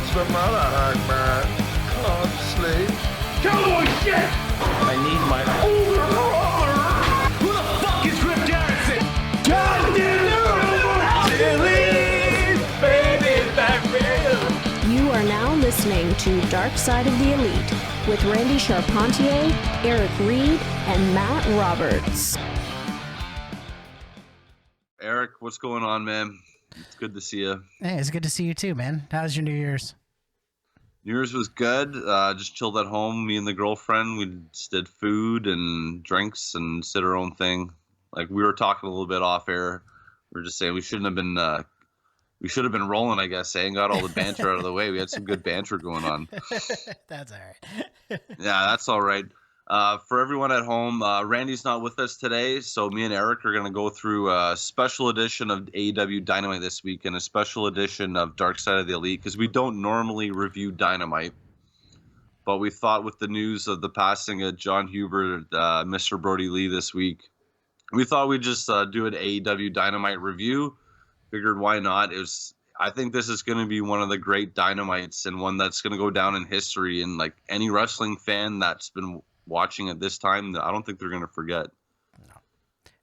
What's the matter, Hangman? Can't sleep? Cowboy shit! I need my older brother! Who the fuck is Griff Garrison? God damn it! Baby, back real. You are now listening to Dark Side of the Elite with Randy Charpentier, Eric Reed, and Matt Roberts. Eric, what's going on, man? It's good to see you. Hey, it's good to see you too, man. How's your New Year's? New Year's was good. Just chilled at home. Me and the girlfriend, we just did food and drinks and did our own thing. Like we were talking a little bit off air. We were just saying we should have been rolling, I guess, and got all the banter out of the way. We had some good banter going on. That's all right. Yeah, that's all right. For everyone at home, Randy's not with us today, so me and Eric are going to go through a special edition of AEW Dynamite this week and a special edition of Dark Side of the Elite, because we don't normally review Dynamite, but we thought with the news of the passing of John Huber, Mr. Brodie Lee this week, we thought we'd just do an AEW Dynamite review. Figured why not? I think this is going to be one of the great Dynamites and one that's going to go down in history, and like any wrestling fan that's been watching at this time, I don't think they're going to forget. No,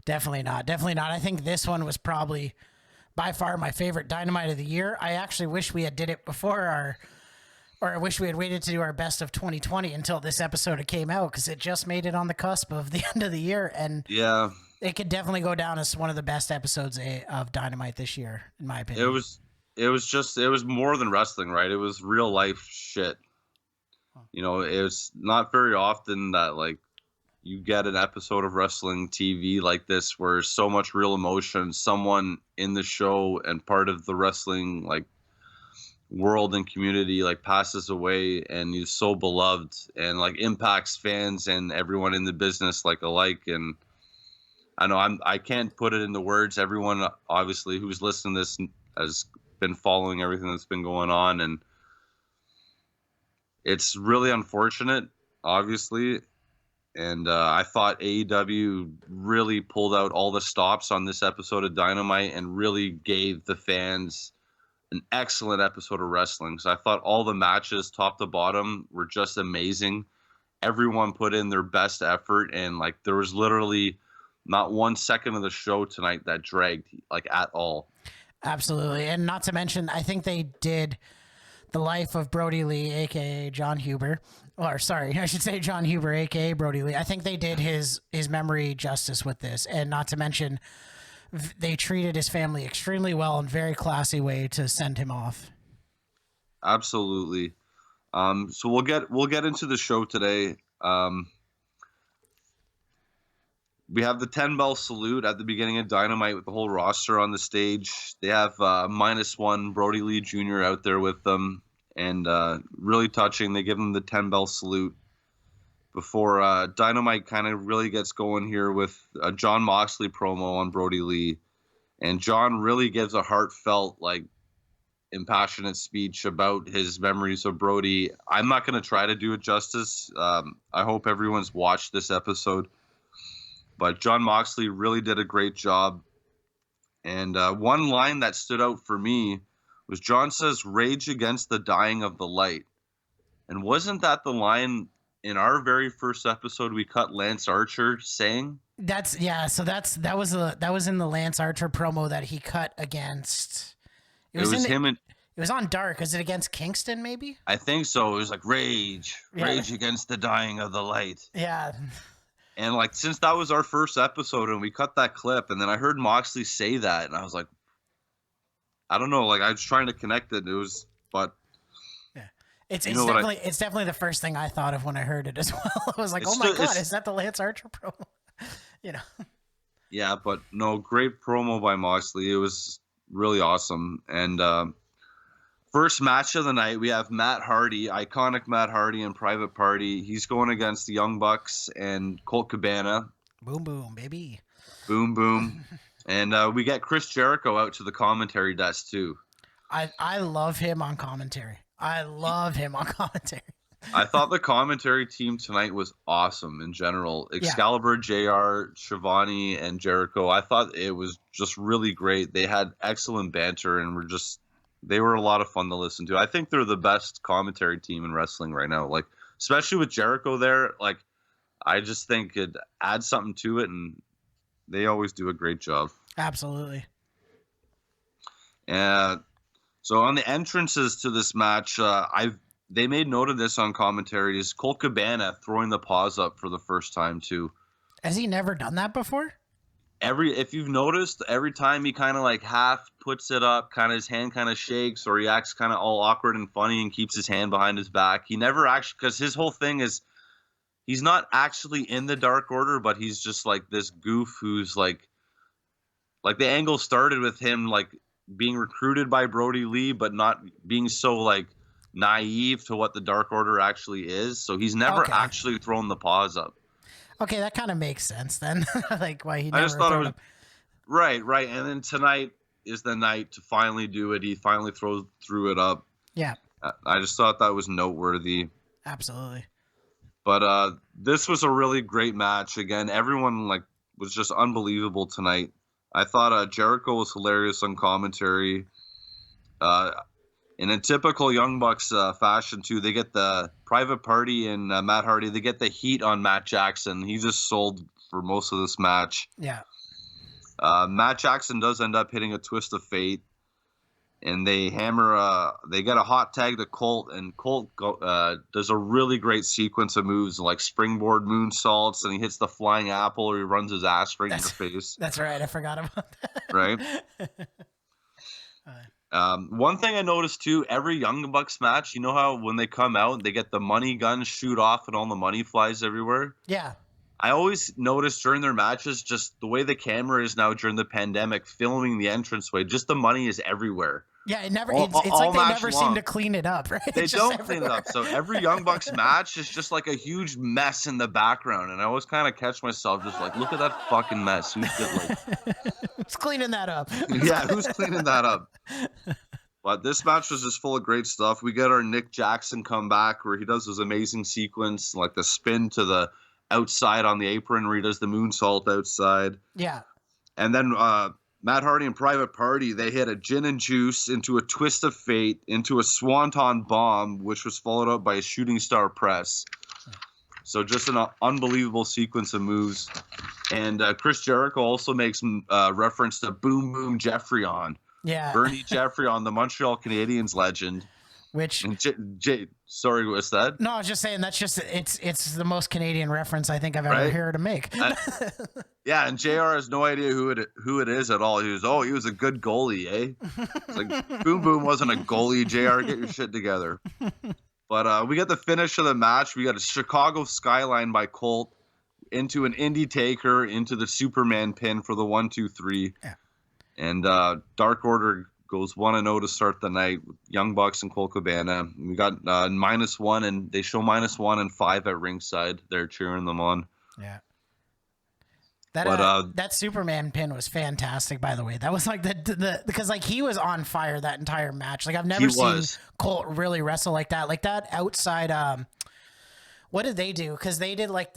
definitely not. Definitely not. I think this one was probably by far my favorite Dynamite of the year. I actually wish we had did it before or I wish we had waited to do our best of 2020 until this episode came out, because it just made it on the cusp of the end of the year. And yeah, it could definitely go down as one of the best episodes of Dynamite this year, in my opinion. It was more than wrestling, right? It was real life shit. You know, it's not very often that like you get an episode of wrestling TV like this where so much real emotion, someone in the show and part of the wrestling like world and community like passes away, and he's so beloved and like impacts fans and everyone in the business like alike. And I know I can't put it into words. Everyone obviously who's listening to this has been following everything that's been going on, and it's really unfortunate, obviously. And I thought AEW really pulled out all the stops on this episode of Dynamite and really gave the fans an excellent episode of wrestling. So I thought all the matches, top to bottom, were just amazing. Everyone put in their best effort, and like there was literally not 1 second of the show tonight that dragged like at all. Absolutely. And not to mention, I think they did the life of Brodie Lee, a.k.a. John Huber. Or sorry, I should say John Huber, a.k.a. Brodie Lee. I think they did his memory justice with this. And not to mention, they treated his family extremely well in a very classy way to send him off. Absolutely. So we'll get into the show today. We have the 10 bell salute at the beginning of Dynamite with the whole roster on the stage. They have -1 Brodie Lee Jr. out there with them, and really touching. They give him the 10 bell salute before Dynamite kind of really gets going here with a Jon Moxley promo on Brodie Lee. And John really gives a heartfelt, like, impassionate speech about his memories of Brodie. I'm not going to try to do it justice. I hope everyone's watched this episode. But Jon Moxley really did a great job. And one line that stood out for me was John says, "Rage against the dying of the light." And wasn't that the line in our very first episode we cut Lance Archer saying? So that was in the Lance Archer promo that he cut against. It was on Dark. Is it against Kingston, maybe? I think so. It was like rage against the dying of the light. Yeah. And like, since that was our first episode and we cut that clip, and then I heard Moxley say that, and I was like, I don't know, like I was trying to connect it. Yeah, it's definitely the first thing I thought of when I heard it as well. I was like, oh my God, is that the Lance Archer promo? You know? Yeah, but no, great promo by Moxley. It was really awesome. And first match of the night, we have Matt Hardy, iconic Matt Hardy in Private Party. He's going against the Young Bucks and Colt Cabana. Boom, boom, baby. Boom, boom. And we get Chris Jericho out to the commentary desk, too. I love him on commentary. I thought the commentary team tonight was awesome in general. Excalibur, JR, Shivani, and Jericho. I thought it was just really great. They had excellent banter and were just They were a lot of fun to listen to. I think they're the best commentary team in wrestling right now. Like, especially with Jericho there, like, I just think it adds something to it, and they always do a great job. Absolutely. So on the entrances to this match, they made note of this on commentary. Is Colt Cabana throwing the paws up for the first time too? Has he never done that before? If you've noticed, every time he kind of like half puts it up, kind of his hand kind of shakes, or he acts kind of all awkward and funny and keeps his hand behind his back. He never actually, because his whole thing is he's not actually in the Dark Order, but he's just like this goof who's like the angle started with him like being recruited by Brodie Lee, but not being so like naive to what the Dark Order actually is. So he's never actually thrown the paws up. Okay, that kind of makes sense then. Like why he never I just thought it was up. Right. And then tonight is the night to finally do it. He finally threw it up. Yeah. I just thought that was noteworthy. Absolutely. But this was a really great match. Again, everyone like was just unbelievable tonight. I thought Jericho was hilarious on commentary. In a typical Young Bucks fashion, too, they get the Private Party and Matt Hardy. They get the heat on Matt Jackson. He just sold for most of this match. Yeah. Matt Jackson does end up hitting a twist of fate, and they hammer. They get a hot tag to Colt, and Colt does a really great sequence of moves like springboard moonsaults, and he hits the flying apple, or he runs his ass right in your face. That's right. I forgot about that. Right. One thing I noticed too, every Young Bucks match, you know how when they come out, they get the money guns shoot off and all the money flies everywhere? Yeah. I always notice during their matches, just the way the camera is now during the pandemic, filming the entranceway, just the money is everywhere. Yeah, it never. All- It's all like they match never long. seem to clean it up, right? They It's just don't clean it up. So every Young Bucks match is just like a huge mess in the background. And I always kind of catch myself just like, look at that fucking mess. Who's Who's cleaning that up? Yeah, who's cleaning that up? But this match was just full of great stuff. We get our Nick Jackson comeback where he does this amazing sequence, like the spin to the outside on the apron where he does the moonsault outside. Yeah. And then Matt Hardy and Private Party, they hit a gin and juice into a twist of fate, into a swanton bomb, which was followed up by a shooting star press. So just an unbelievable sequence of moves. And Chris Jericho also makes reference to Boom Boom Jeffrey on. Yeah. Bernie Jeffrey on the Montreal Canadiens legend. Which And sorry, what's that? no, I was just saying that's just it's the most Canadian reference I think I've ever Right? heard to make. Yeah, and JR has no idea who it is at all. He was a good goalie, eh? It's like Boom Boom wasn't a goalie. JR, get your shit together. But we got the finish of the match. We got a Chicago Skyline by Colt into an Indie Taker into the Superman pin for the 1-2-3. Yeah. And Dark Order goes 1-0 to start the night with Young Bucks and Colt Cabana. We got -1, and they show -1 and 5 at ringside. They're cheering them on. Yeah. That Superman pin was fantastic, by the way. That was like the because like he was on fire that entire match. Like I've never seen Colt really wrestle like that. Like that outside. What did they do? Because they did like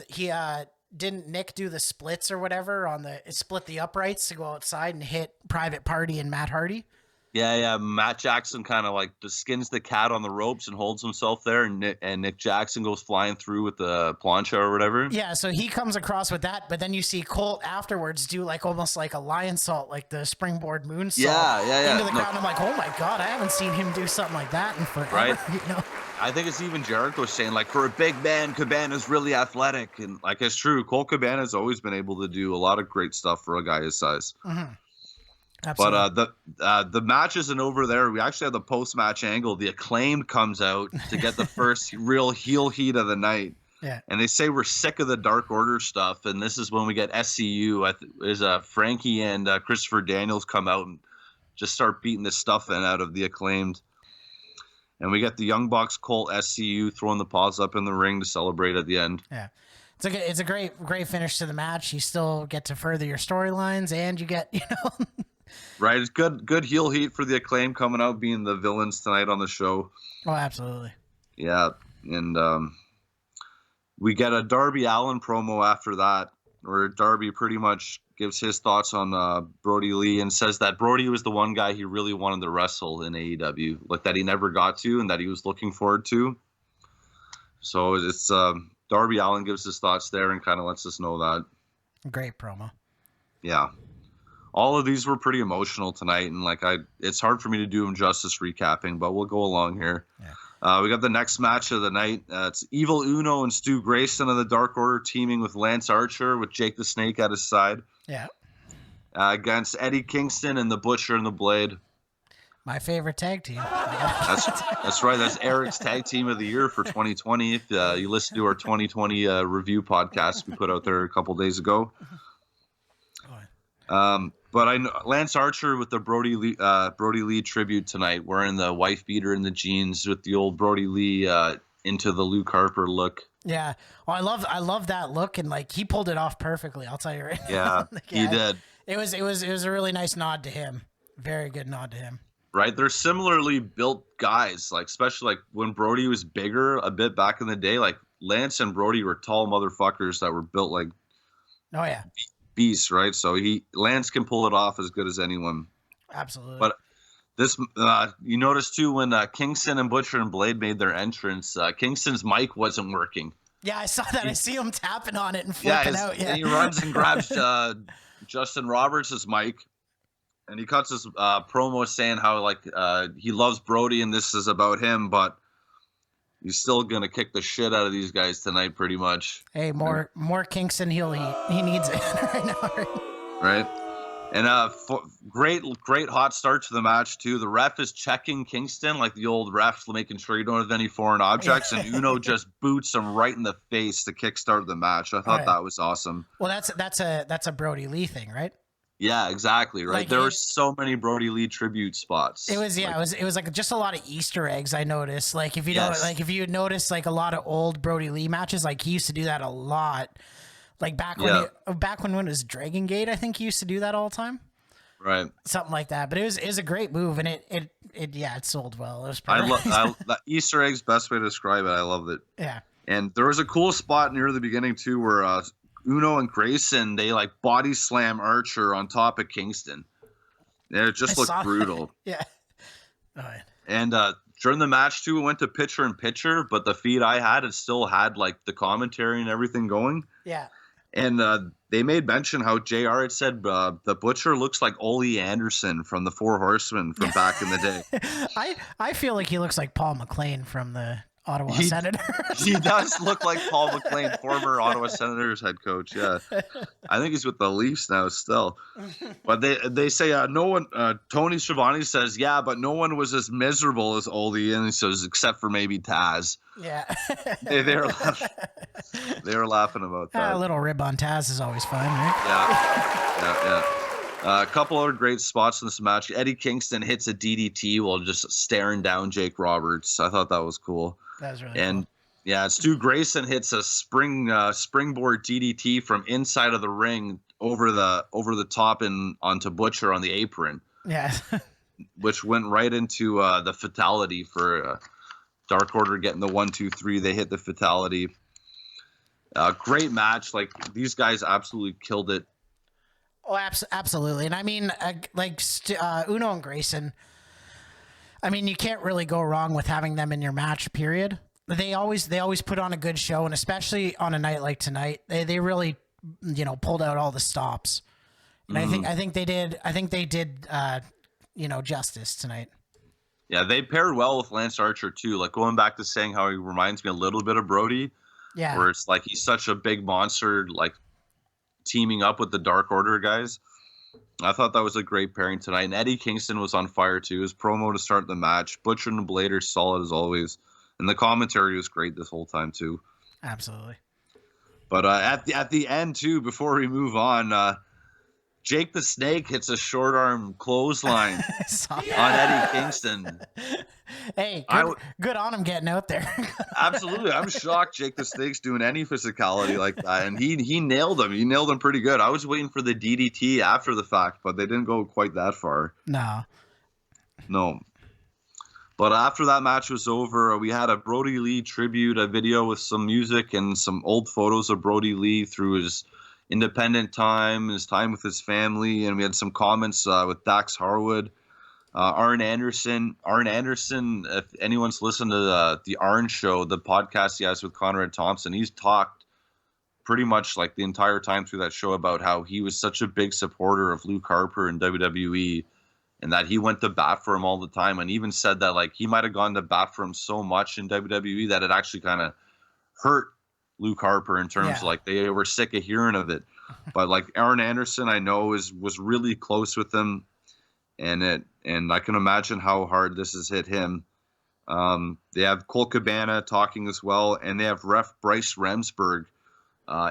didn't Nick do the splits or whatever on split the uprights to go outside and hit Private Party and Matt Hardy? Yeah. Matt Jackson kind of like just skins the cat on the ropes and holds himself there, and Nick Jackson goes flying through with the plancha or whatever. Yeah, so he comes across with that, but then you see Colt afterwards do like almost like a lion salt, like the springboard moonsault into the crowd. And I'm like, oh my god, I haven't seen him do something like that in forever. Right. You know? I think it's even Jericho saying, like, for a big man, Cabana's really athletic. And, like, it's true. Colt Cabana's always been able to do a lot of great stuff for a guy his size. Mm-hmm. Absolutely. But the match isn't over there. We actually have the post-match angle. The Acclaimed comes out to get the first real heel heat of the night. Yeah. And they say we're sick of the Dark Order stuff. And this is when we get SCU. Frankie and Christopher Daniels come out and just start beating the stuff out of the Acclaimed. And we get the Young Bucks, Colt, SCU throwing the paws up in the ring to celebrate at the end. Yeah. It's a great finish to the match. You still get to further your storylines, and you get, Right. It's good heel heat for the Acclaim coming out being the villains tonight on the show. Oh, absolutely. Yeah. And we get a Darby Allin promo after that, where Darby pretty much gives his thoughts on Brodie Lee and says that Brodie was the one guy he really wanted to wrestle in AEW, like that he never got to and that he was looking forward to. So it's Darby Allin gives his thoughts there and kind of lets us know that. Great promo. Yeah. All of these were pretty emotional tonight, and it's hard for me to do them justice recapping, but we'll go along here. Yeah. We got the next match of the night. It's Evil Uno and Stu Grayson of the Dark Order teaming with Lance Archer with Jake the Snake at his side. Yeah. Against Eddie Kingston and the Butcher and the Blade. My favorite tag team. That's right. That's Eric's tag team of the year for 2020. If you listen to our 2020 review podcast we put out there a couple days ago. But I know Lance Archer with the Brodie Lee tribute tonight, wearing the wife beater and the jeans with the old Brodie Lee into the Luke Harper look. Yeah, well, I love that look, and he pulled it off perfectly. I'll tell you right now. Yeah, he did. It was a really nice nod to him. Very good nod to him. Right, they're similarly built guys. Especially when Brodie was bigger a bit back in the day. Lance and Brodie were tall motherfuckers that were built like. Oh yeah. Beast, right? So Lance can pull it off as good as anyone. Absolutely. But this, you notice too, when Kingston and Butcher and Blade made their entrance, Kingston's mic wasn't working. Yeah, I saw that. I see him tapping on it and flipping out. Yeah, and he runs and grabs Justin Roberts' mic, and he cuts his promo saying how he loves Brodie and this is about him, but he's still gonna kick the shit out of these guys tonight, pretty much. Hey, more Kingston heel heat. He needs it right now. Right, and great hot start to the match too. The ref is checking Kingston like the old refs, making sure you don't have any foreign objects, and Uno just boots him right in the face to kickstart the match. I thought that was awesome. Well, that's a Brodie Lee thing, right? Yeah, exactly. Right. There were so many Brodie Lee tribute spots. It was it was just a lot of Easter eggs. I noticed. If you notice a lot of old Brodie Lee matches, he used to do that a lot. Back when it was Dragon Gate, I think he used to do that all the time. Right. Something like that. But it was a great move, and it sold well. It was that Easter eggs, best way to describe it. I loved it. Yeah. And there was a cool spot near the beginning too, where Uno and Grayson, they body slam Archer on top of Kingston. It just looked brutal. Yeah. All right. And during the match too, it went to picture in picture, but the feed I had, it still had the commentary and everything going. Yeah. And they made mention how JR had said the Butcher looks like Ole Anderson from the Four Horsemen from back in the day. I feel like he looks like Paul McLean from the Ottawa Senators. He does look like Paul McLean, former Ottawa Senators head coach. Yeah, I think he's with the Leafs now still. But they say no one. Tony Schiavone says but no one was as miserable as Ole, and he says except for maybe Taz. Yeah, they were laughing about that. A little rib on Taz is always fun, right? Yeah. A couple other great spots in this match. Eddie Kingston hits a DDT while just staring down Jake Roberts. I thought that was cool. That was really cool. And Stu Grayson hits a springboard DDT from inside of the ring over the top and onto Butcher on the apron. Yeah. Which went right into the fatality for Dark Order getting the 1, 2, 3. They hit the fatality. Great match. These guys absolutely killed it. Oh, absolutely. And I mean, Uno and Grayson, I mean, you can't really go wrong with having them in your match, period. They always put on a good show, and especially on a night like tonight, they really, pulled out all the stops. And I think they did justice tonight. Yeah, they paired well with Lance Archer too. Going back to saying how he reminds me a little bit of Brodie. Yeah. Where it's he's such a big monster, teaming up with the Dark Order guys. I thought that was a great pairing tonight. And Eddie Kingston was on fire too. His promo to start the match. Butcher and Blade are solid as always. And the commentary was great this whole time too. Absolutely. But at the end too, before we move on, Jake the Snake hits a short arm clothesline on Eddie Kingston. Hey, good on him getting out there. Absolutely. I'm shocked Jake the Snake's doing any physicality like that. And he nailed him. He nailed him pretty good. I was waiting for the DDT after the fact, but they didn't go quite that far. No. But after that match was over, we had a Brodie Lee tribute, a video with some music and some old photos of Brodie Lee through his independent time, his time with his family, and we had some comments with Dax Harwood, Arn Anderson. If anyone's listened to the Arn Show, the podcast he has with Conrad Thompson, he's talked pretty much like the entire time through that show about how he was such a big supporter of Luke Harper in WWE, and that he went to bat for him all the time, and even said that like he might have gone to bat for him so much in WWE that it actually kind of hurt Luke Harper in terms of like they were sick of hearing of it. But like Arn Anderson, I know was really close with him, and I can imagine how hard this has hit him. They have Colt Cabana talking as well, and they have Ref Bryce Remsburg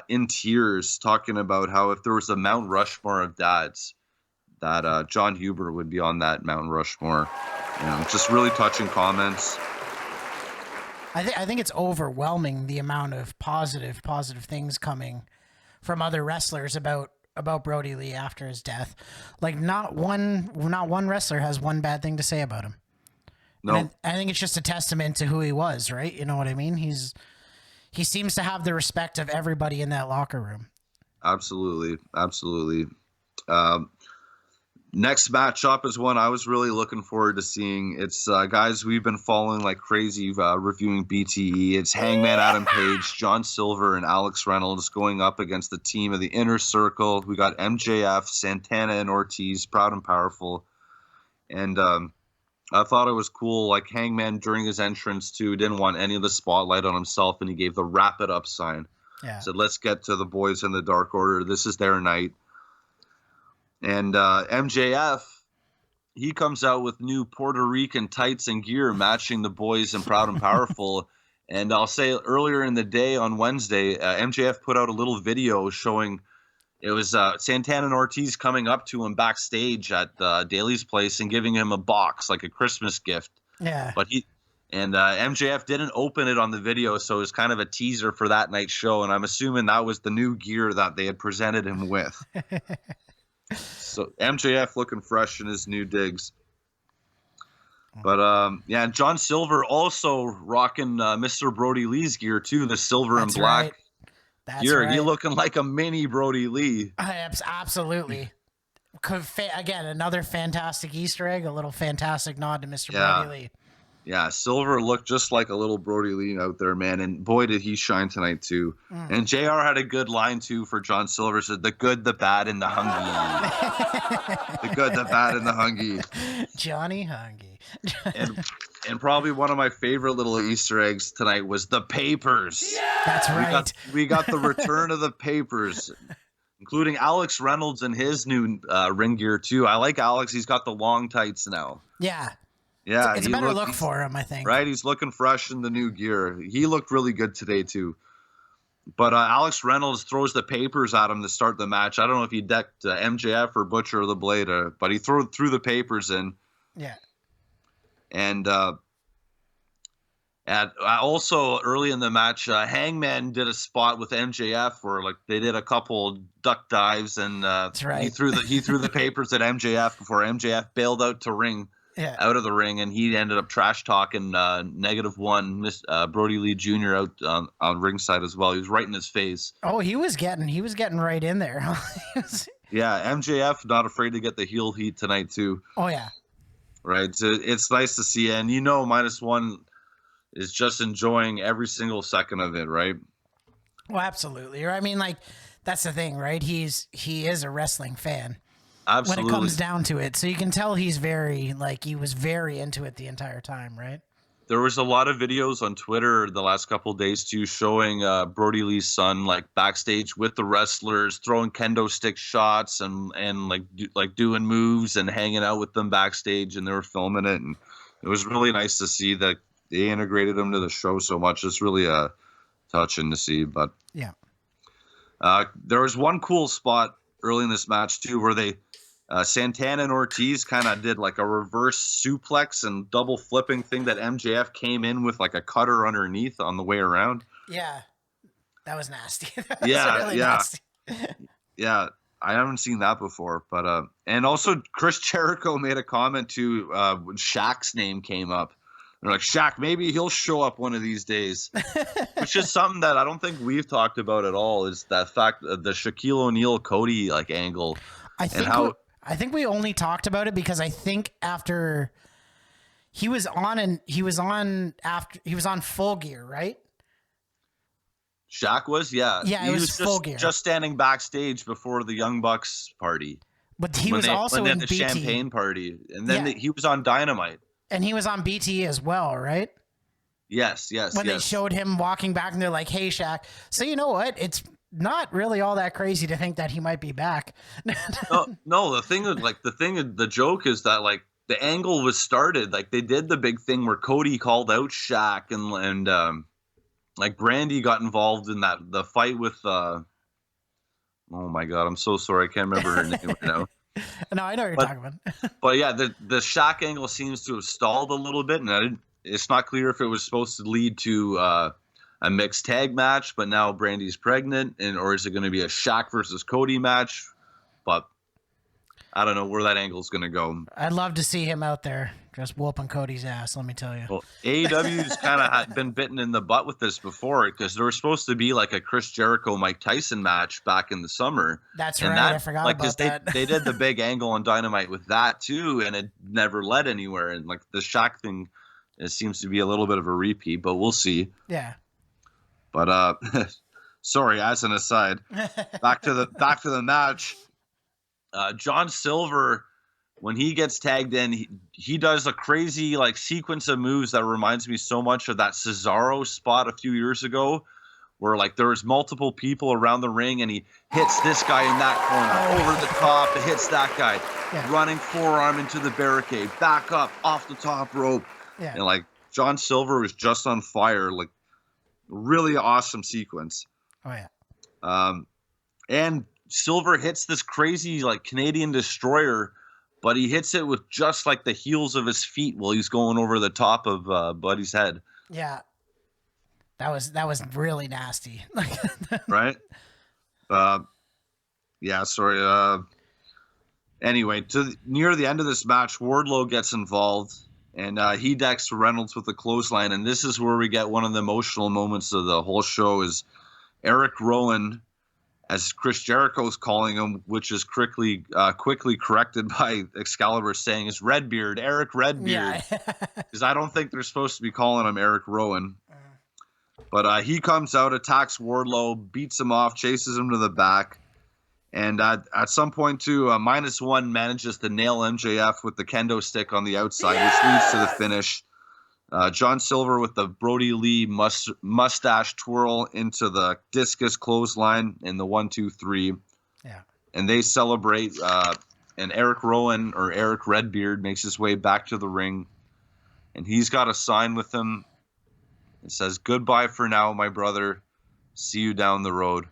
in tears talking about how if there was a Mount Rushmore of dads, that John Huber would be on that Mount Rushmore. Just really touching comments. I think it's overwhelming the amount of positive things coming from other wrestlers about Brodie Lee after his death. Like not one wrestler has one bad thing to say about him. No, I think it's just a testament to who he was, right? You know what I mean? He seems to have the respect of everybody in that locker room. Absolutely. Next matchup is one I was really looking forward to seeing. It's guys we've been following like crazy, reviewing BTE. It's Hangman Adam Page, John Silver, and Alex Reynolds going up against the team of the Inner Circle. We got MJF, Santana, and Ortiz, Proud and Powerful. And I thought it was cool, like Hangman during his entrance too didn't want any of the spotlight on himself, and he gave the wrap it up sign. Yeah. Said, let's get to the boys in the Dark Order. This is their night. And MJF, he comes out with new Puerto Rican tights and gear matching the boys in Proud and Powerful. And I'll say earlier in the day on Wednesday, MJF put out a little video showing it was Santana and Ortiz coming up to him backstage at Daly's place and giving him a box, like a Christmas gift. Yeah. But MJF didn't open it on the video, so it was kind of a teaser for that night's show. And I'm assuming that was the new gear that they had presented him with. So MJF looking fresh in his new digs. But John Silver also rocking Mr. Brodie Lee's gear too, the silver and black gear. Right. He looking like a mini Brodie Lee. Absolutely. Again, another fantastic Easter egg, a little fantastic nod to Mr. Brodie Lee. Yeah, Silver looked just like a little Brodie Lee out there, man. And boy, did he shine tonight, too. And JR had a good line, too, for John Silver. Said, the good, the bad, and the hungry. The good, the bad, and the hungry. Johnny Hungry. and probably one of my favorite little Easter eggs tonight was the papers. Yeah! That's right. We got the return of the papers, including Alex Reynolds and his new ring gear, too. I like Alex. He's got the long tights now. Yeah. Yeah, it's a better look for him, I think. Right, he's looking fresh in the new gear. He looked really good today too. But Alex Reynolds throws the papers at him to start the match. I don't know if he decked MJF or Butcher or the Blade, but he threw the papers in. Yeah. And also early in the match, Hangman did a spot with MJF where like they did a couple duck dives, and that's right. he threw the papers at MJF before MJF bailed out to ring. Yeah. Out of the ring, and he ended up trash talking -1 Brodie Lee Jr. out on ringside as well. He was right in his face. Oh, he was getting right in there. Yeah, MJF not afraid to get the heel heat tonight too. Oh yeah, right. So it's nice to see, and -1 is just enjoying every single second of it, right? Well, absolutely. I mean, like that's the thing, right? He is a wrestling fan. Absolutely. When it comes down to it. So you can tell he was very into it the entire time, right? There was a lot of videos on Twitter the last couple of days too showing Brodie Lee's son like backstage with the wrestlers throwing kendo stick shots and like doing moves and hanging out with them backstage, and they were filming it, and it was really nice to see that they integrated him to the show so much. It's really touching to see. But yeah, there was one cool spot early in this match too where they Santana and Ortiz kind of did like a reverse suplex and double flipping thing that MJF came in with like a cutter underneath on the way around. Yeah, that was nasty. Nasty. Yeah, I haven't seen that before. But and also Chris Jericho made a comment too when Shaq's name came up They're like, Shaq, maybe he'll show up one of these days. Which is something that I don't think we've talked about at all, is that fact of the Shaquille O'Neal Cody like angle. I think we only talked about it because I think after he was on Full Gear, right? Shaq was, yeah. Yeah, he it was Full Gear. Just standing backstage before the Young Bucks party. But he was also in the BT. champagne party, and then he was on Dynamite. And he was on BT as well, right? Yes. When they showed him walking back, and they're like, "Hey, Shaq." So you know what? It's not really all that crazy to think that he might be back. no. The joke is that like the angle was started. Like they did the big thing where Cody called out Shaq, and like Brandy got involved in the fight with. Oh my God, I'm so sorry. I can't remember her name right now. No, I know what you're talking about. But yeah, the Shaq angle seems to have stalled a little bit, and it's not clear if it was supposed to lead to a mixed tag match, but now Brandy's pregnant, or is it going to be a Shaq versus Cody match? But I don't know where that angle's going to go. I'd love to see him out there just whooping Cody's ass, let me tell you. Well, AEW's kind of been bitten in the butt with this before, because there was supposed to be like a Chris Jericho-Mike Tyson match back in the summer. That's right, I forgot about that. They did the big angle on Dynamite with that too, and it never led anywhere. And like the Shaq thing, it seems to be a little bit of a repeat, but we'll see. Yeah. But sorry, as an aside, back to the match. John Silver, when he gets tagged in, he does a crazy like sequence of moves that reminds me so much of that Cesaro spot a few years ago, where like there was multiple people around the ring and he hits this guy in that corner, over the top, it hits that guy, running forearm into the barricade, back up off the top rope. Yeah. And like John Silver was just on fire, like really awesome sequence. Oh yeah. And Silver hits this crazy like Canadian destroyer, but he hits it with just like the heels of his feet while he's going over the top of Buddy's head. Yeah. That was really nasty. Right? Yeah, sorry. Anyway, near the end of this match, Wardlow gets involved, and he decks Reynolds with a clothesline, and this is where we get one of the emotional moments of the whole show, is Eric Rowan, as Chris Jericho's calling him, which is quickly corrected by Excalibur saying is Redbeard, Eric Redbeard. Because I don't think they're supposed to be calling him Eric Rowan. But he comes out, attacks Wardlow, beats him off, chases him to the back. And at some point, too, -1 manages to nail MJF with the kendo stick on the outside, which leads to the finish. John Silver with the Brodie Lee mustache twirl into the discus clothesline in the 1-2-3. Yeah. And they celebrate. And Eric Rowan, or Eric Redbeard, makes his way back to the ring. And he's got a sign with him. It says, "Goodbye for now, my brother. See you down the road."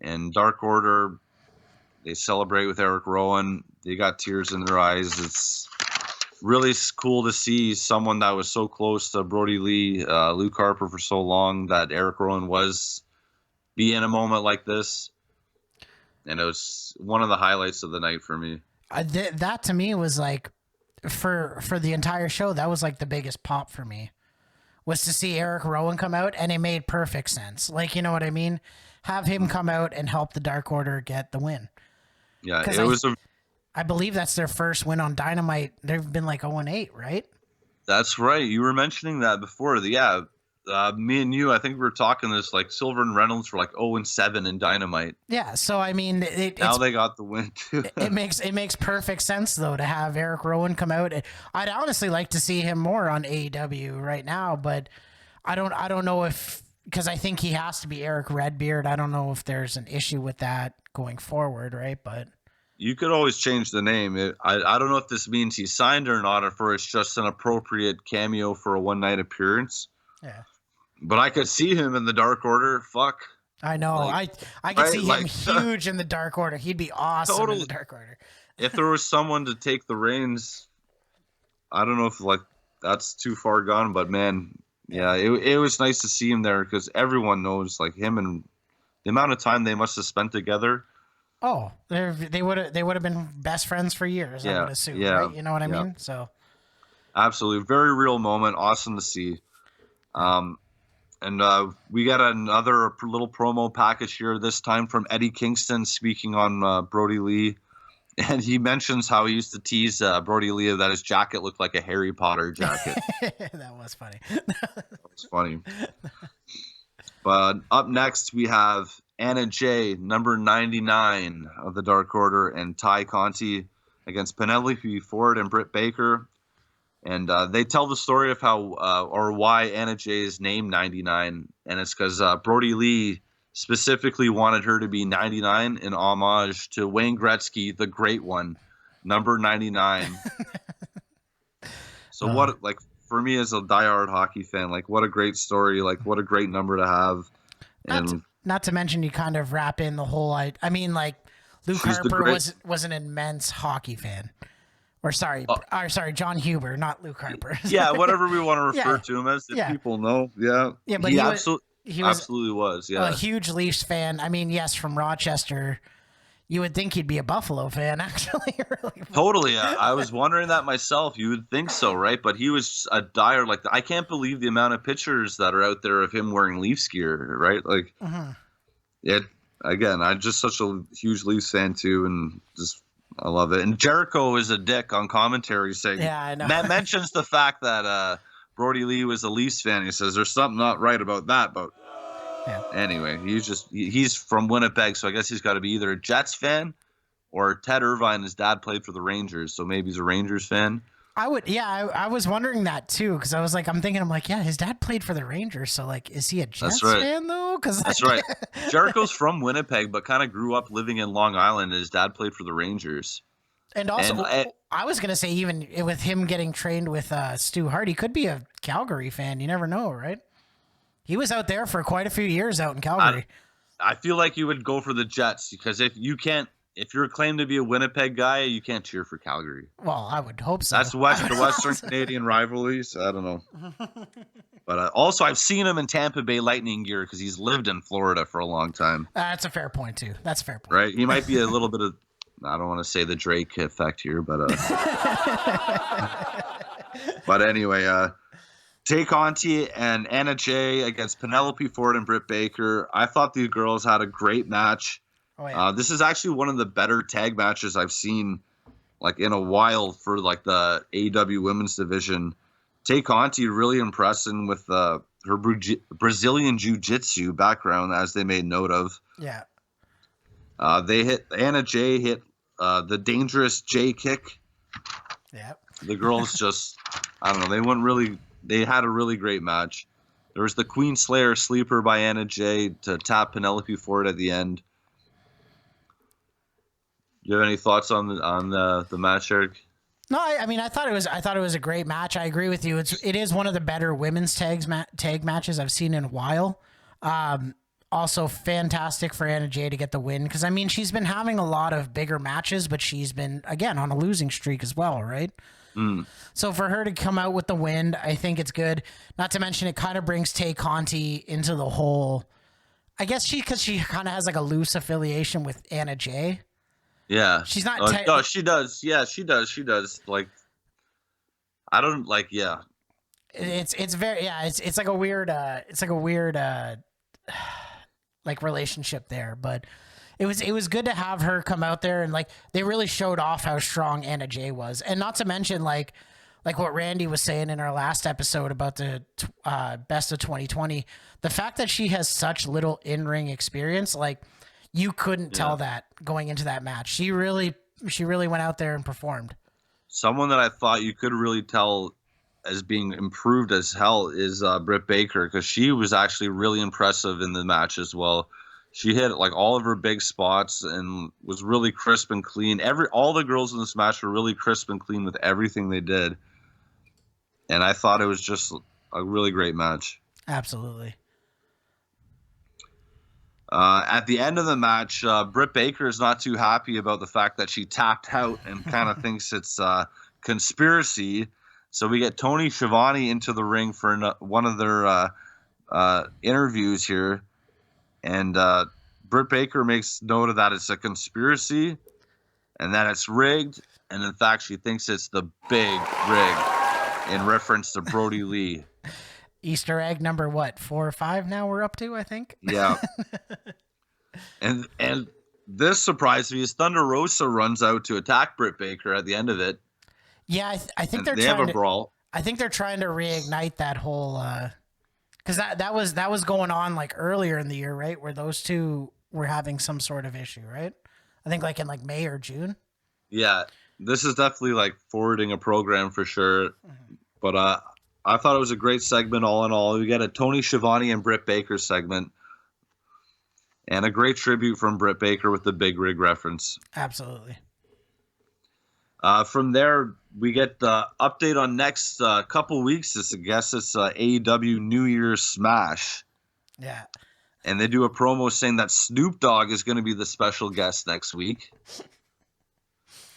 And Dark Order, they celebrate with Eric Rowan. They got tears in their eyes. It's really cool to see someone that was so close to Brodie Lee, Luke Harper for so long, that Eric Rowan be in a moment like this. And it was one of the highlights of the night for me. That to me was like, for the entire show, that was like the biggest pop for me, was to see Eric Rowan come out, and it made perfect sense. Like, you know what I mean? Have him come out and help the Dark Order get the win. Yeah, it was I believe that's their first win on Dynamite. They've been like 0-8, right? That's right. You were mentioning that before. Yeah, me and you, I think we were talking this, like Silver and Reynolds were like 0-7 in Dynamite. Yeah, so I mean, now they got the win too. it makes perfect sense though to have Eric Rowan come out. I'd honestly like to see him more on AEW right now, but I don't know if, because I think he has to be Eric Redbeard. I don't know if there's an issue with that going forward, right? But you could always change the name. I don't know if this means he's signed or not, or if it's just an appropriate cameo for a one-night appearance. Yeah. But I could see him in the Dark Order. Fuck. I know. I could see him huge in the Dark Order. He'd be awesome in the Dark Order. If there was someone to take the reins, I don't know if like that's too far gone, but man, yeah, it was nice to see him there, because everyone knows like him and the amount of time they must have spent together. Oh, they would have been best friends for years. I would assume, right? You know what I mean? So Absolutely. Very real moment. Awesome to see. And we got another little promo package here, this time from Eddie Kingston speaking on Brodie Lee. And he mentions how he used to tease Brodie Lee that his jacket looked like a Harry Potter jacket. That was funny. That was funny. But up next, we have Anna Jay, number 99 of the Dark Order, and Ty Conti against Penelope Ford and Britt Baker. And they tell the story of how or why Anna Jay is named 99. And it's because Brodie Lee specifically wanted her to be 99 in homage to Wayne Gretzky, the great one, number 99. So what, like, for me as a diehard hockey fan, like, what a great story, like, what a great number to have. And not to mention you kind of wrap in the whole, I mean, like, Luke Harper was an immense hockey fan. Or sorry, John Huber, not Luke Harper. Yeah, whatever we want to refer to him as, if people know. Yeah, but he absolutely was. Yeah, a huge Leafs fan. I mean, yes, from Rochester. You would think he'd be a Buffalo fan, actually. Really. Totally. I was wondering that myself. You would think so, right? But he was a dire. Like, I can't believe the amount of pictures that are out there of him wearing Leafs gear, right? Like, again, I'm just such a huge Leafs fan too, and just. I love it. And Jericho is a dick on commentary saying, yeah, I know. Matt mentions the fact that Brodie Lee was a Leafs fan. He says, there's something not right about that. But anyway, he's from Winnipeg, so I guess he's got to be either a Jets fan or Ted Irvine. His dad played for the Rangers, so maybe he's a Rangers fan. I was wondering that too, because I'm like, yeah, his dad played for the Rangers, so like, is he a Jets fan though? That's right. Jericho's from Winnipeg, but kind of grew up living in Long Island. His dad played for the Rangers. And also, I was gonna say, even with him getting trained with Stu Hart, he could be a Calgary fan. You never know, right? He was out there for quite a few years out in Calgary. I feel like you would go for the Jets because if you're claimed to be a Winnipeg guy, you can't cheer for Calgary. Well, I would hope so. That's the Western Canadian rivalries. I don't know. But also, I've seen him in Tampa Bay Lightning gear because he's lived in Florida for a long time. That's a fair point, too. That's a fair point. Right? He might be a little bit of, I don't want to say the Drake effect here, but but anyway, Tay Conti and Anna Jay against Penelope Ford and Britt Baker. I thought these girls had a great match. Oh, yeah. This is actually one of the better tag matches I've seen like in a while for like the AEW women's division. Tay Conti really impressing with her Brazilian Jiu-Jitsu background, as they made note of. Yeah. Anna Jay hit the dangerous J kick. Yeah. The girls just, I don't know, they had a really great match. There was the Queen Slayer sleeper by Anna Jay to tap Penelope Ford at the end. Do you have any thoughts on the match, Eric? No, I mean, I thought it was a great match. I agree with you. It is one of the better women's tag matches I've seen in a while. Also fantastic for Anna Jay to get the win, because I mean, she's been having a lot of bigger matches, but she's been again on a losing streak as well, right? So for her to come out with the win, I think it's good. Not to mention, it kind of brings Tay Conti into the whole. I guess because she kind of has like a loose affiliation with Anna Jay. Yeah, she's not. No, she does. Yeah, she does. She does. Like, I don't like. Yeah, it's very It's like a weird. Like relationship there, but it was good to have her come out there and like they really showed off how strong Anna Jay was, and not to mention like what Randy was saying in our last episode about the best of 2020, the fact that she has such little in-ring experience, like. You couldn't tell that going into that match. She really went out there and performed. Someone that I thought you could really tell as being improved as hell is Britt Baker, because she was actually really impressive in the match as well. She hit like all of her big spots and was really crisp and clean. All the girls in this match were really crisp and clean with everything they did. And I thought it was just a really great match. Absolutely. At the end of the match, Britt Baker is not too happy about the fact that she tapped out and kind of thinks it's conspiracy. So we get Tony Schiavone into the ring for one of their interviews here. And Britt Baker makes note of that it's a conspiracy and that it's rigged. And in fact, she thinks it's the big rig. in reference to Brodie Lee. Easter egg number what? 4 or 5 now we're up to, I think. Yeah. and this surprised me. Is Thunder Rosa runs out to attack Britt Baker at the end of it. Yeah, I think they have a brawl. I think they're trying to reignite that whole because that was going on like earlier in the year, right? Where those two were having some sort of issue, right? I think like in like May or June. Yeah, this is definitely like forwarding a program for sure. But I thought it was a great segment all in all. We get a Tony Schiavone and Britt Baker segment. And a great tribute from Britt Baker with the Big Rig reference. Absolutely. From there, we get the update on next couple weeks. I guess it's AEW New Year's Smash. Yeah. And they do a promo saying that Snoop Dogg is going to be the special guest next week.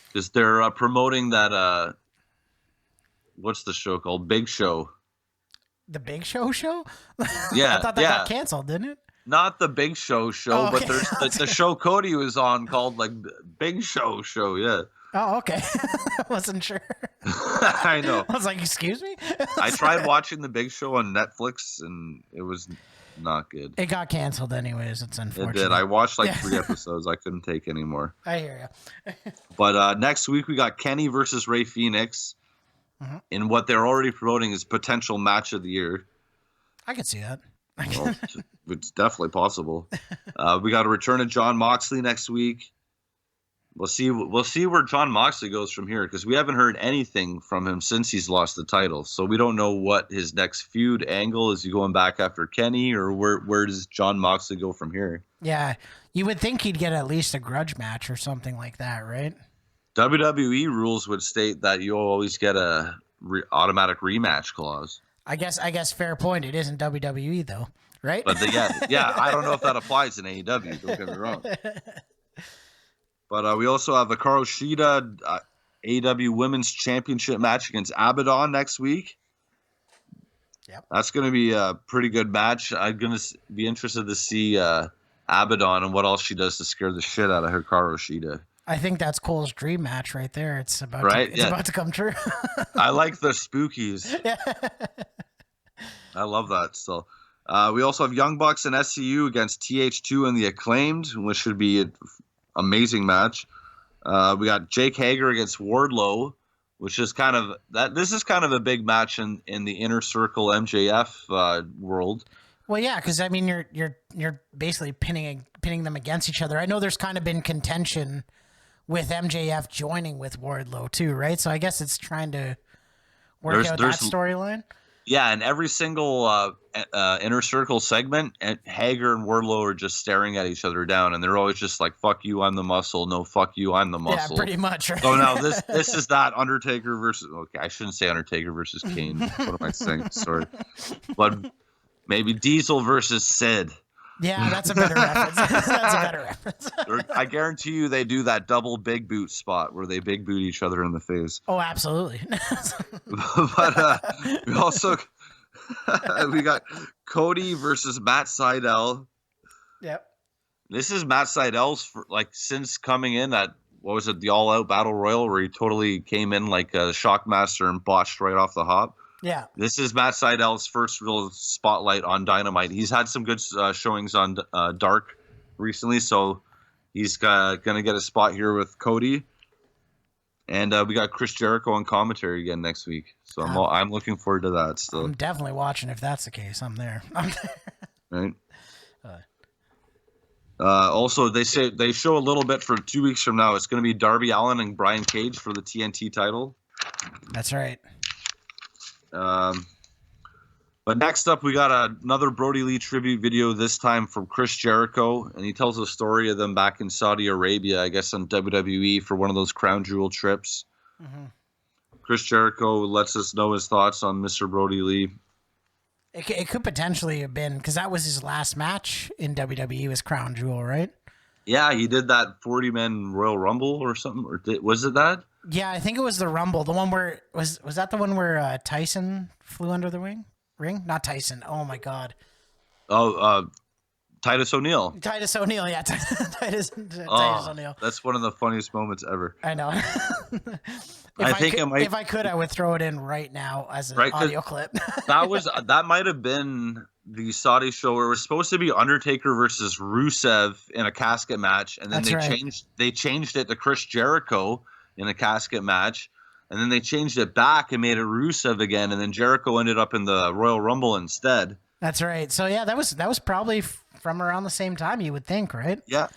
Because they're promoting that, what's the show called? Big Show. The Big Show show? Yeah. I thought that got canceled, didn't it? Not the Big Show show, Oh, okay. but there's the show Cody was on called like Big Show, yeah. Oh, okay. I wasn't sure. I know. I was like, excuse me? I tried watching the Big Show on Netflix, and it was not good. It got canceled anyways. It's unfortunate. It did. I watched like 3 episodes. I couldn't take anymore. I hear you. But next week, we got Kenny versus Ray Phoenix. And what they're already promoting is potential match of the year. I can see that. Well, it's definitely possible. We got a return of John Moxley next week. We'll see where John Moxley goes from here, because we haven't heard anything from him since he's lost the title. So we don't know what his next feud angle is. He going back after Kenny, or where does John Moxley go from here? Yeah, you would think he'd get at least a grudge match or something like that, right? WWE rules would state that you'll always get a automatic rematch clause. I guess fair point. It isn't WWE though, right? But yeah, I don't know if that applies in AEW. Don't get me wrong. But we also have a Hikaru Shida AEW Women's Championship match against Abaddon next week. Yep. That's going to be a pretty good match. I'm going to be interested to see Abaddon and what else she does to scare the shit out of Hikaru Shida. I think that's Cole's dream match right there. It's about about to come true. I like the spookies. I love that. So we also have Young Bucks and SCU against TH2 and the Acclaimed, which should be an amazing match. We got Jake Hager against Wardlow, which is kind of that. This is kind of a big match in the Inner Circle MJF world. Well, yeah, because I mean, you're basically pinning them against each other. I know there's kind of been contention with MJF joining with Wardlow too, right? So I guess it's trying to work out that storyline. Yeah, and every single Inner Circle segment, Hager and Wardlow are just staring at each other down, and they're always just like, "Fuck you, I'm the muscle." No, fuck you, I'm the muscle. Yeah, pretty much. Right? So now this is that Undertaker versus. Okay, I shouldn't say Undertaker versus Kane. What am I saying? Sorry, but maybe Diesel versus Sid. Yeah, that's a better reference. That's a better reference. I guarantee you they do that double big boot spot where they big boot each other in the face. Oh, absolutely. But we also we got Cody versus Matt Sydal. Yep. This is Matt Sydal's since coming in at what was it, the All Out Battle Royal, where he totally came in like a Shockmaster and botched right off the hop. Yeah. This is Matt Sydal's first real spotlight on Dynamite. He's had some good showings on Dark recently, so he's going to get a spot here with Cody. And we got Chris Jericho on commentary again next week. So I'm looking forward to that still. I'm definitely watching if that's the case. I'm there. Right. Also, they show a little bit for 2 weeks from now. It's going to be Darby Allin and Brian Cage for the TNT title. That's right. But next up, we got another Brodie Lee tribute video, this time from Chris Jericho, and he tells a story of them back in Saudi Arabia, I guess on WWE for one of those crown jewel trips. Mm-hmm. Chris Jericho lets us know his thoughts on Mr. Brodie Lee. It could potentially have been, because that was his last match in WWE was crown jewel, right? Yeah, he did that 40-man Royal Rumble or something, or was it that? Yeah, I think it was the Rumble. The one where was that the one where Tyson flew under the ring? Not Tyson. Oh my God. Oh, Titus O'Neil. Titus O'Neil, yeah. Titus O'Neil. That's one of the funniest moments ever. I know. If I could, I would throw it in right now as an audio clip. that might have been the Saudi show where it was supposed to be Undertaker versus Rusev in a casket match, and then they changed it to Chris Jericho in a casket match, and then they changed it back and made it Rusev again, and then Jericho ended up in the Royal Rumble instead. That's right. So yeah, that was probably from around the same time, you would think, right? Yeah.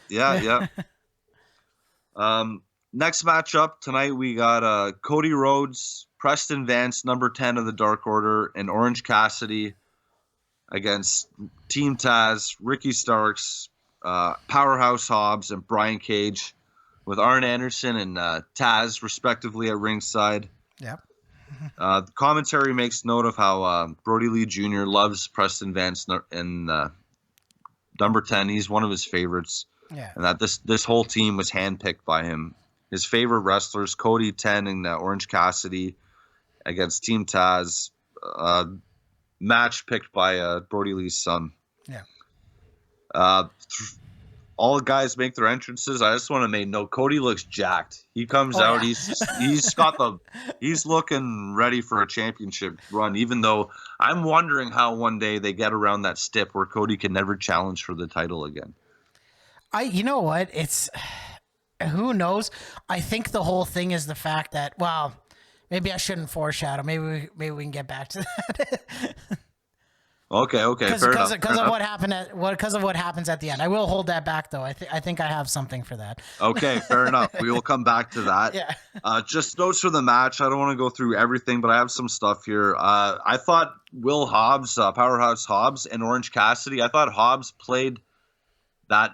Next matchup tonight, we got Cody Rhodes, Preston Vance, number 10 of the Dark Order, and Orange Cassidy against Team Taz, Ricky Starks, Powerhouse Hobbs, and Brian Cage, with Arn Anderson and Taz respectively at ringside. Yeah. The commentary makes note of how Brodie Lee Jr. loves Preston Vance and number 10. He's one of his favorites. Yeah. And that this whole team was handpicked by him. His favorite wrestlers, Cody, 10, and Orange Cassidy against Team Taz. Match picked by Brodie Lee's son. Yeah. All the guys make their entrances. I just want to make note, Cody looks jacked. He comes out. Yeah. He's looking ready for a championship run, even though I'm wondering how one day they get around that stip where Cody can never challenge for the title again. You know what? It's, who knows? I think the whole thing is the fact that, well, maybe I shouldn't foreshadow. Maybe we can get back to that. Okay, fair enough. Because of what happens at the end. I will hold that back, though. I think I have something for that. Okay, fair enough. We will come back to that. Yeah. Just notes for the match. I don't want to go through everything, but I have some stuff here. I thought Will Hobbs, Powerhouse Hobbs, and Orange Cassidy, I thought Hobbs played that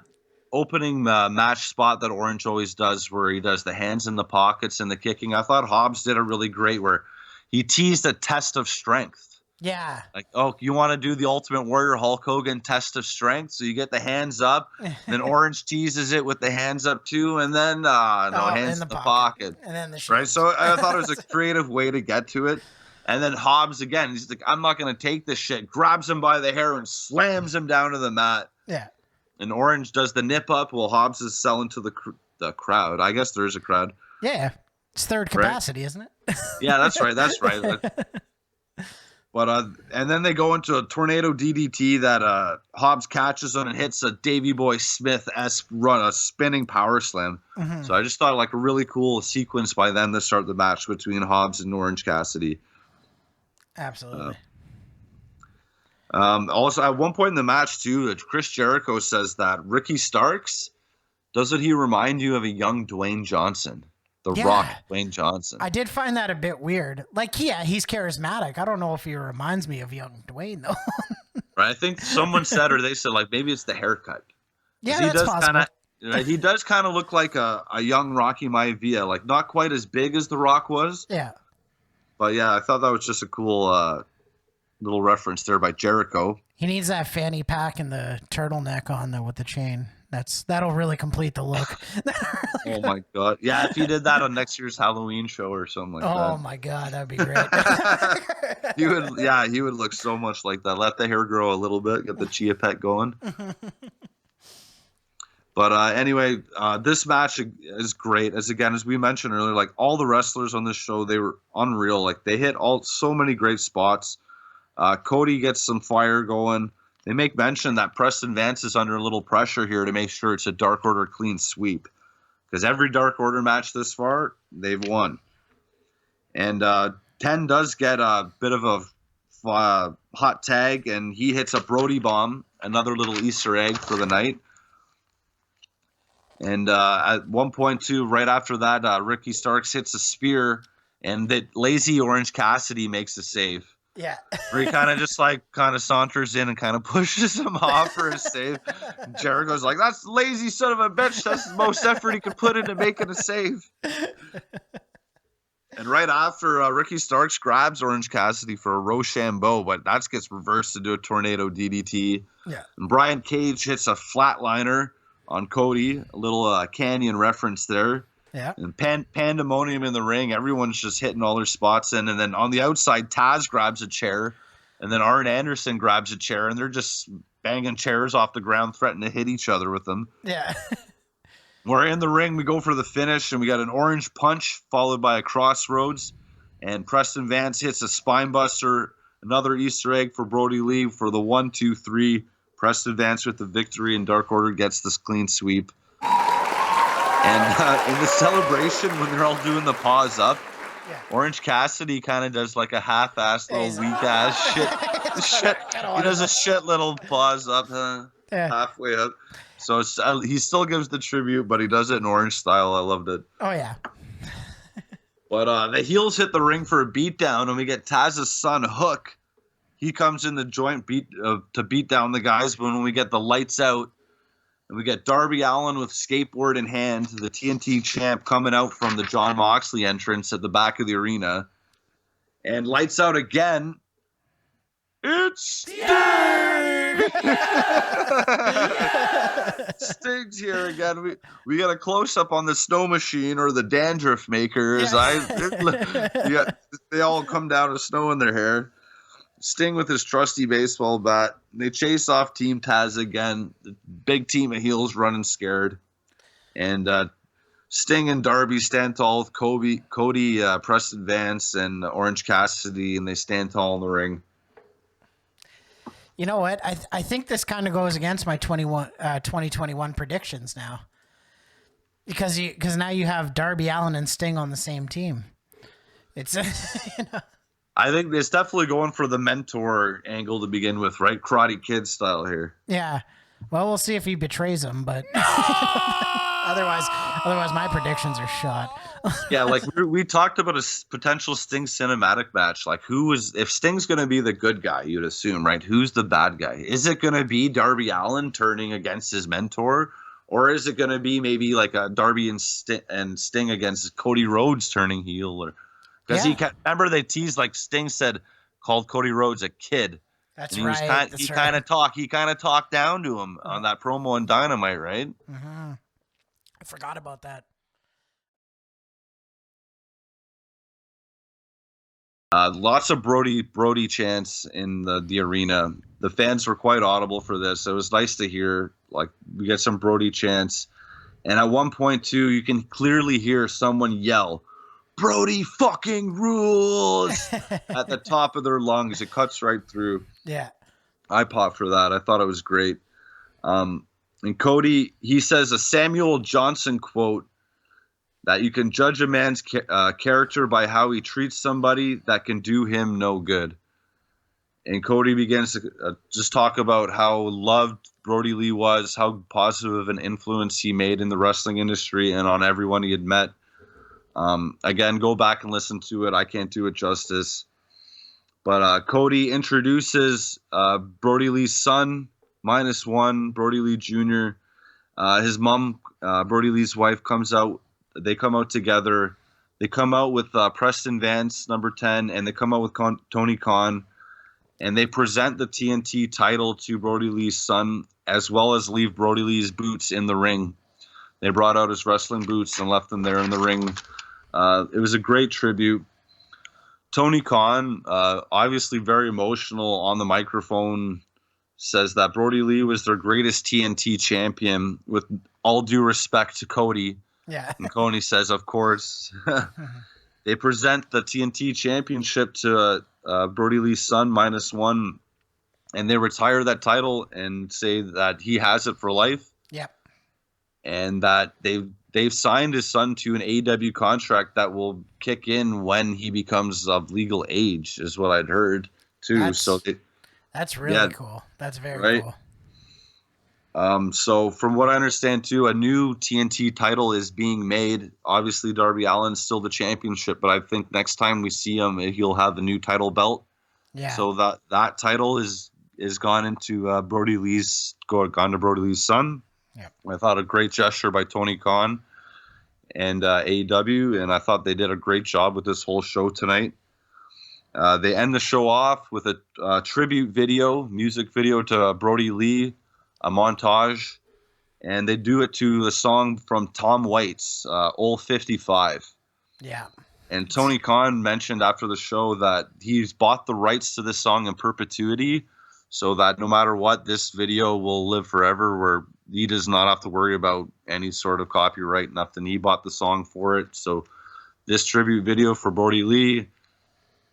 opening match spot that Orange always does, where he does the hands in the pockets and the kicking. I thought Hobbs did a really great where he teased a test of strength. Yeah. Like, oh, you want to do the Ultimate Warrior Hulk Hogan test of strength? So you get the hands up, then Orange teases it with the hands up too, and then hands in the pocket. And then the right? So I thought it was a creative way to get to it. And then Hobbs, again, he's like, I'm not going to take this shit. Grabs him by the hair and slams him down to the mat. Yeah. And Orange does the nip up while Hobbs is selling to the crowd. I guess there is a crowd. Yeah. It's third capacity, isn't it? Yeah, that's right. But and then they go into a tornado DDT that Hobbs catches on and hits a Davey Boy Smith-esque run, a spinning power slam. Mm-hmm. So I just thought like a really cool sequence by them to start the match between Hobbs and Orange Cassidy. Absolutely. Also, at one point in the match too, Chris Jericho says that Ricky Starks, doesn't he remind you of a young Dwayne Johnson? Rock, Dwayne Johnson. I did find that a bit weird. Like, yeah, he's charismatic. I don't know if he reminds me of young Dwayne, though. Right, I think someone said, or they said, like, maybe it's the haircut. Yeah, that's possible. He does kind of look like a young Rocky Maivia, like not quite as big as The Rock was. Yeah. But yeah, I thought that was just a cool little reference there by Jericho. He needs that fanny pack and the turtleneck on, though, with the chain. That'll really complete the look. Oh my god! Yeah, if he did that on next year's Halloween show or something like that. Oh my god, that'd be great. He would look so much like that. Let the hair grow a little bit, get the chia pet going. But anyway, this match is great. As we mentioned earlier, like all the wrestlers on this show, they were unreal. Like they hit so many great spots. Cody gets some fire going. They make mention that Preston Vance is under a little pressure here to make sure it's a Dark Order clean sweep. Because every Dark Order match this far, they've won. And 10 does get a bit of a hot tag, and he hits a Brodie bomb, another little Easter egg for the night. And at one point, too, right after that, Ricky Starks hits a spear, and that lazy Orange Cassidy makes a save. Yeah. Where he kind of saunters in and kind of pushes him off for a save. And Jericho's like, that's lazy son of a bitch. That's the most effort he could put into making a save. And right after, Ricky Starks grabs Orange Cassidy for a Rochambeau, but that gets reversed to do a tornado DDT. Yeah. And Brian Cage hits a flatliner on Cody, a little Canyon reference there. Yeah. And pandemonium in the ring. Everyone's just hitting all their spots in. And then on the outside, Taz grabs a chair. And then Arn Anderson grabs a chair. And they're just banging chairs off the ground, threatening to hit each other with them. Yeah. We're in the ring. We go for the finish, and we got an orange punch followed by a crossroads. And Preston Vance hits a spine buster, another Easter egg for Brodie Lee for the 1, 2, 3. Preston Vance with the victory, and Dark Order gets this clean sweep. And in the celebration, when they're all doing the paws up, Orange Cassidy kind of does like a half-assed little weak-ass shit. He does a shit little paws up halfway up. So he still gives the tribute, but he does it in Orange style. I loved it. Oh, yeah. But the heels hit the ring for a beatdown, and we get Taz's son, Hook. He comes in the joint to beat down the guys, but when we get the lights out, and we get Darby Allin with skateboard in hand, the TNT champ coming out from the Jon Moxley entrance at the back of the arena. And lights out again. It's Sting! Sting's here again. We got a close-up on the snow machine, or the dandruff maker. They all come down with snow in their hair. Sting with his trusty baseball bat. They chase off Team Taz again. The big team of heels running scared. And Sting and Darby stand tall with Cody, Preston Vance, and Orange Cassidy, and they stand tall in the ring. You know what? I think this kind of goes against my 2021 predictions now. Because now you have Darby Allin and Sting on the same team. It's I think it's definitely going for the mentor angle to begin with, right? Karate Kid style here. Yeah. Well, we'll see if he betrays him, but otherwise my predictions are shot. Yeah, like we talked about a potential Sting cinematic match. Like, if Sting's going to be the good guy, you'd assume, right? Who's the bad guy? Is it going to be Darby Allin turning against his mentor? Or is it going to be maybe like a Darby and Sting against Cody Rhodes turning heel? Or because remember they teased, like Sting called Cody Rhodes a kid. That's and right. He kind of talked down to him on that promo on Dynamite, right? Mm-hmm. I forgot about that. Lots of Brodie chants in the arena. The fans were quite audible for this. It was nice to hear. Like, we get some Brodie chants, and at one point too, you can clearly hear someone yell, "Brodie fucking rules!" at the top of their lungs. It cuts right through. Yeah, I popped for that. I thought it was great. And Cody, he says a Samuel Johnson quote, that you can judge a man's character by how he treats somebody that can do him no good. And Cody begins to just talk about how loved Brodie Lee was, how positive of an influence he made in the wrestling industry and on everyone he had met. Again, go back and listen to it. I can't do it justice. But Cody introduces Brodie Lee's son, -1, Brodie Lee Jr. His mom, Brodie Lee's wife, comes out. They come out together. They come out with Preston Vance, number 10, and they come out with Tony Khan. And they present the TNT title to Brodie Lee's son, as well as leave Brodie Lee's boots in the ring. They brought out his wrestling boots and left them there in the ring. It was a great tribute. Tony Khan, obviously very emotional on the microphone, says that Brodie Lee was their greatest TNT champion, with all due respect to Cody. Yeah. And Cody says, of course. They present the TNT championship to Brodie Lee's son, -1, and they retire that title and say that he has it for life. Yep. And that they've signed his son to an AEW contract that will kick in when he becomes of legal age, is what I'd heard too. That's really cool. That's very cool. So from what I understand too, a new TNT title is being made. Obviously, Darby Allin's still the championship, but I think next time we see him, he'll have the new title belt. Yeah. So that title is gone into gone to Brodie Lee's son. Yeah. I thought a great gesture by Tony Khan and AEW, and I thought they did a great job with this whole show tonight. They end the show off with a tribute music video to Brodie Lee, a montage, and they do it to the song from Tom Waits, Old 55. Yeah. And Tony Khan mentioned after the show that he's bought the rights to this song in perpetuity, so that no matter what, this video will live forever, where he does not have to worry about any sort of copyright, nothing. He bought the song for it. So this tribute video for Brodie Lee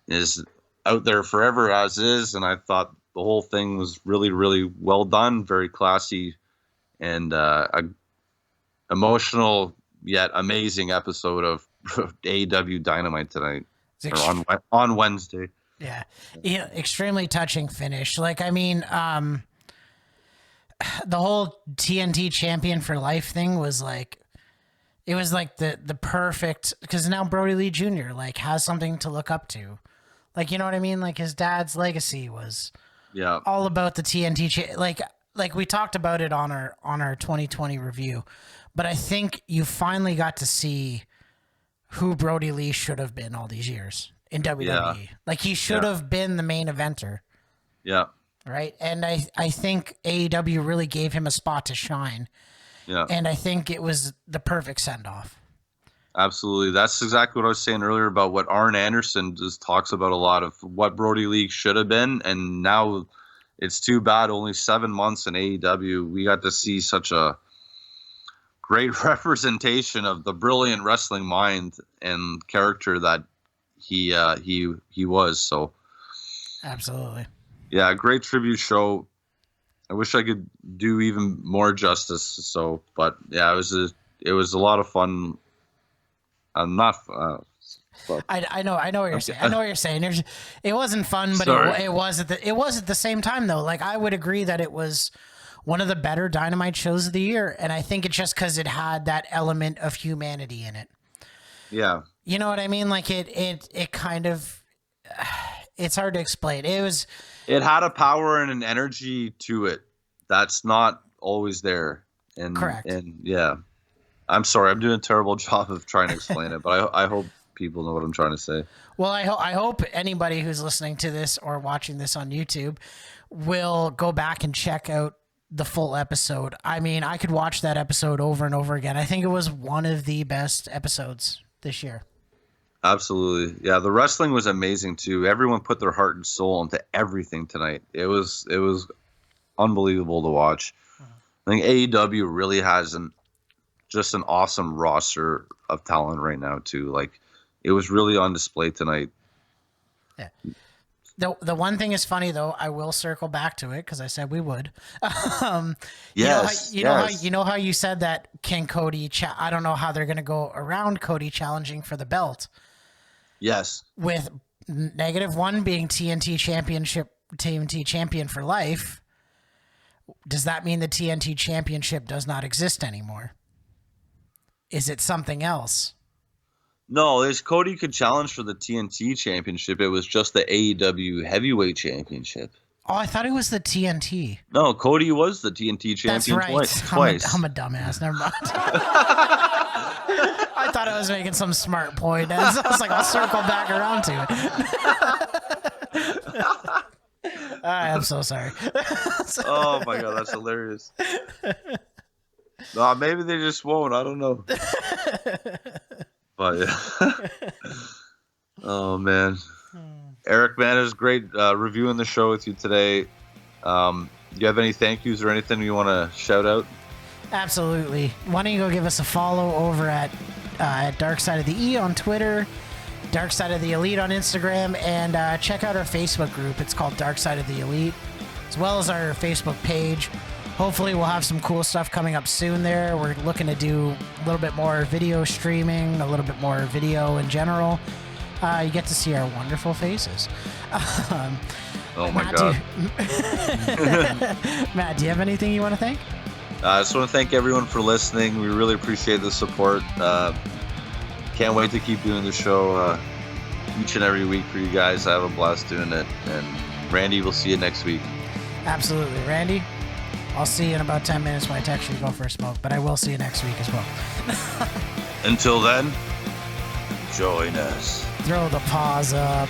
is out there forever as is. And I thought the whole thing was really, really well done, very classy, and a emotional yet amazing episode of AEW Dynamite tonight, or on Wednesday. Yeah, extremely touching finish. Like, I mean, the whole TNT champion for life thing was like, it was like the perfect, because now Brodie Lee Jr. like has something to look up to. Like, you know what I mean? Like, his dad's legacy was all about the TNT. Like we talked about it on our 2020 review, but I think you finally got to see who Brodie Lee should have been all these years in WWE. Yeah. Like, he should have been the main eventer. Yeah. Right. And I think AEW really gave him a spot to shine. Yeah. And I think it was the perfect send off. Absolutely. That's exactly what I was saying earlier about what Arn Anderson just talks about a lot of what Brodie Lee should have been. And now it's too bad only 7 months in AEW, we got to see such a great representation of the brilliant wrestling mind and character that he was. So absolutely. Yeah, great tribute show. I wish I could do even more justice. So, but yeah, it was a lot of fun. I'm not. I know what you're saying. I know what you're saying. It wasn't fun, but it was at the same time though. Like, I would agree that it was one of the better Dynamite shows of the year, and I think it's just because it had that element of humanity in it. Yeah. You know what I mean? Like, it kind of, it's hard to explain. It had a power and an energy to it that's not always there. And correct. And yeah, I'm sorry, I'm doing a terrible job of trying to explain it, but I hope people know what I'm trying to say. Well, I hope anybody who's listening to this or watching this on YouTube will go back and check out the full episode. I mean, I could watch that episode over and over again. I think it was one of the best episodes this year. Absolutely. Yeah, the wrestling was amazing too. Everyone put their heart and soul into everything tonight. It was unbelievable to watch. I think AEW really has just an awesome roster of talent right now too. Like, it was really on display tonight. Yeah. The one thing is funny though. I will circle back to it because I said we would. Yes. You know how you said that King Cody. I don't know how they're going to go around Cody challenging for the belt. Yes. With -1 being TNT champion for life, does that mean the TNT championship does not exist anymore? Is it something else? No, Cody could challenge for the TNT championship. It was just the AEW heavyweight championship. Oh, I thought it was the TNT. No, Cody was the TNT champion. That's right. twice. I'm a dumbass. Never mind. I thought I was making some smart point. I was like, I'll circle back around to it. I'm so sorry. Oh my God, that's hilarious. No, maybe they just won't. I don't know. But yeah. Oh man, Eric, man, it was great reviewing the show with you today. Do you have any thank yous or anything you want to shout out? Absolutely. Why don't you go give us a follow over at Dark Side of the E on Twitter, Dark Side of the Elite on Instagram, and check out our Facebook group. It's called Dark Side of the Elite, as well as our Facebook page. Hopefully we'll have some cool stuff coming up soon there. We're looking to do a little bit more video streaming, a little bit more video in general. You get to see our wonderful faces. Oh my God. Matt, do you have anything you want to thank? I just want to thank everyone for listening. We really appreciate the support. Can't wait to keep doing the show each and every week for you guys. I have a blast doing it. And Randy, we'll see you next week. Absolutely. Randy, I'll see you in about 10 minutes when I text you to go for a smoke, but I will see you next week as well. Until then, join us. Throw the paws up.